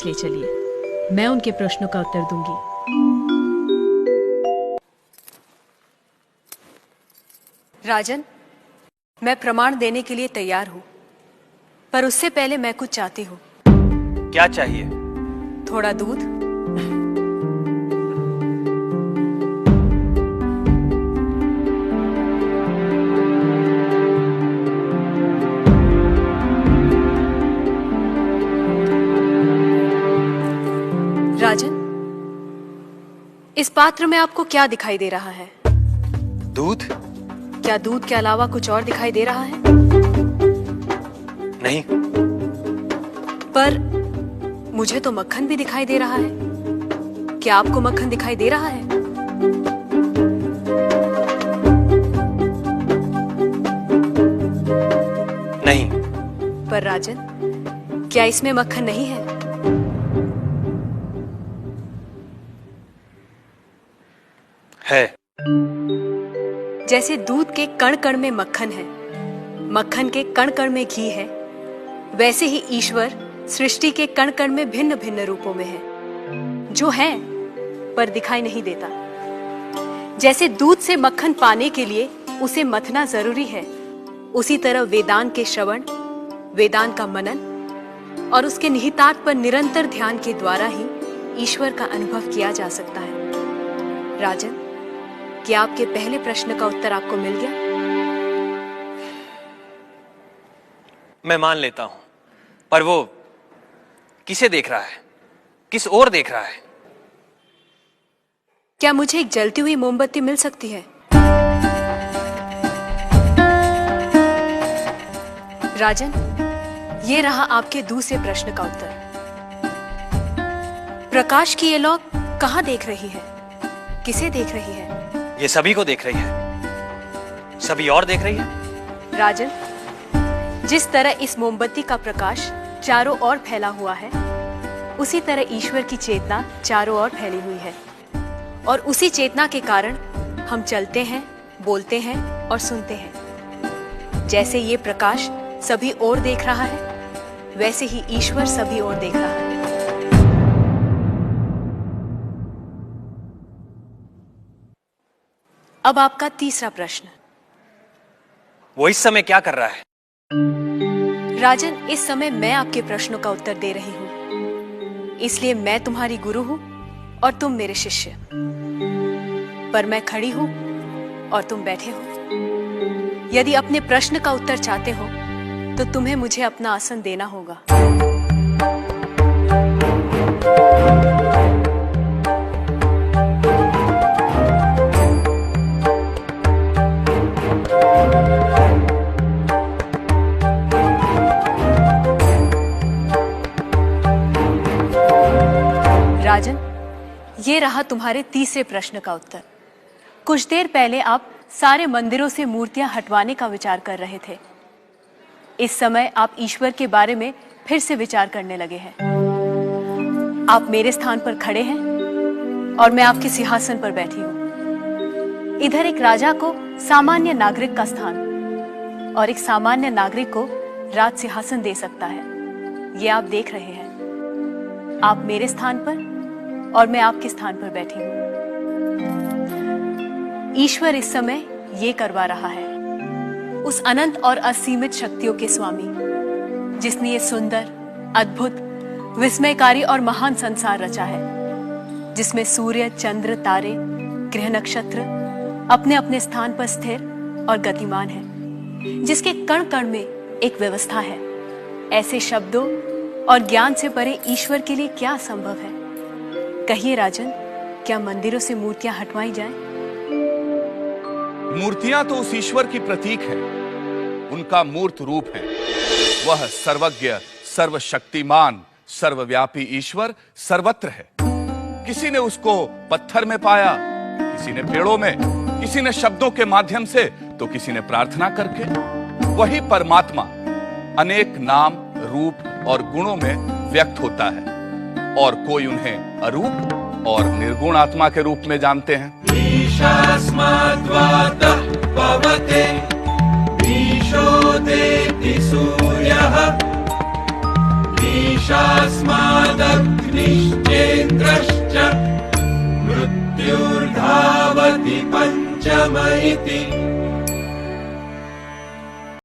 पास ले चलिए, मैं उनके प्रश्नों का उत्तर दूंगी। राजन, मैं प्रमाण देने के लिए तैयार हूँ, पर उससे पहले मैं कुछ चाहती हूँ। क्या चाहिए? थोड़ा दूध। राजन, इस पात्र में आपको क्या दिखाई दे रहा है? दूध? क्या दूध के अलावा कुछ और दिखाई दे रहा है? नहीं। पर मुझे तो मक्खन भी दिखाई दे रहा है। क्या आपको मक्खन दिखाई दे रहा है? नहीं। पर राजन, क्या इसमें मक्खन नहीं है? है। जैसे दूध के कण कण में मक्खन है, मक्खन के कण कण में घी है, वैसे ही ईश्वर सृष्टि के कण कण में भिन्न भिन्न रूपों में है, जो है पर दिखाई नहीं देता। जैसे दूध से मक्खन पाने के लिए उसे मथना जरूरी है, उसी तरह वेदांत के श्रवण, वेदांत का मनन और उसके निहितार्थ पर निरंतर ध्यान के द्वारा ही ईश्वर का अनुभव किया जा सकता है। राजन, क्या आपके पहले प्रश्न का उत्तर आपको मिल गया? मैं मान लेता हूं, पर वो किसे देख रहा है? किस ओर देख रहा है? क्या मुझे एक जलती हुई मोमबत्ती मिल सकती है? राजन, ये रहा आपके दूसरे प्रश्न का उत्तर। प्रकाश की ये लौ कहां देख रही है? किसे देख रही है? ये सभी को देख रही है। सभी और देख रही है। राजन, जिस तरह इस मोमबत्ती का प्रकाश चारों ओर फैला हुआ है, उसी तरह ईश्वर की चेतना चारों ओर फैली हुई है, और उसी चेतना के कारण हम चलते हैं, बोलते हैं और सुनते हैं। जैसे ये प्रकाश सभी ओर देख रहा है, वैसे ही ईश्वर सभी ओर देख रहा है। अब आपका तीसरा प्रश्न। वो इस समय क्या कर रहा है? राजन, इस समय मैं आपके प्रश्नों का उत्तर दे रही हूं, इसलिए मैं तुम्हारी गुरु हूं और तुम मेरे शिष्य। पर मैं खड़ी हूं और तुम बैठे हो। यदि अपने प्रश्न का उत्तर चाहते हो तो तुम्हें मुझे अपना आसन देना होगा। राजन, ये रहा तुम्हारे तीसरे प्रश्न का उत्तर। कुछ देर पहले आप सारे मंदिरों से मूर्तियां हटवाने का विचार कर रहे थे। इस समय आप ईश्वर के बारे में फिर से विचार करने लगे हैं। आप मेरे स्थान पर खड़े हैं और मैं आपके सिंहासन पर बैठी हूं। इधर एक राजा को सामान्य नागरिक का स्थान और एक सामान्य नागरिक को राज सिंहासन दे सकता है, ये आप देख रहे हैं। आप मेरे स्थान पर और मैं आपके स्थान पर बैठी हूं। ईश्वर इस समय ये करवा रहा है, उस अनंत और असीमित शक्तियों के स्वामी, जिसने ये सुंदर, अद्भुत, विस्मयकारी और महान संसार रचा है, जिसमें सूर्य, चंद्र, तारे, ग्रह, नक्षत्र अपने अपने स्थान पर स्थिर और गतिमान है, जिसके कण कण में एक व्यवस्था है। ऐसे शब्दों और ज्ञान से परे ईश्वर के लिए क्या संभव है? कहिए राजन, क्या मंदिरों से मूर्तियां हटवाई जाएं? मूर्तियां तो उस ईश्वर की प्रतीक है, उनका मूर्त रूप है। वह सर्वज्ञ, सर्वशक्तिमान, सर्वव्यापी ईश्वर सर्वत्र है। किसी ने उसको पत्थर में पाया, किसी ने पेड़ों में, किसी ने शब्दों के माध्यम से, तो किसी ने प्रार्थना करके। वही परमात्मा अनेक नाम, रूप और गुणों में व्यक्त होता है, और कोई उन्हें अरूप और निर्गुण आत्मा के रूप में जानते हैं। ईशास्माद्वातः पवते ईशोदेति सूर्यः ईशास्मादग् मृत्युर्धावति पञ्चम इति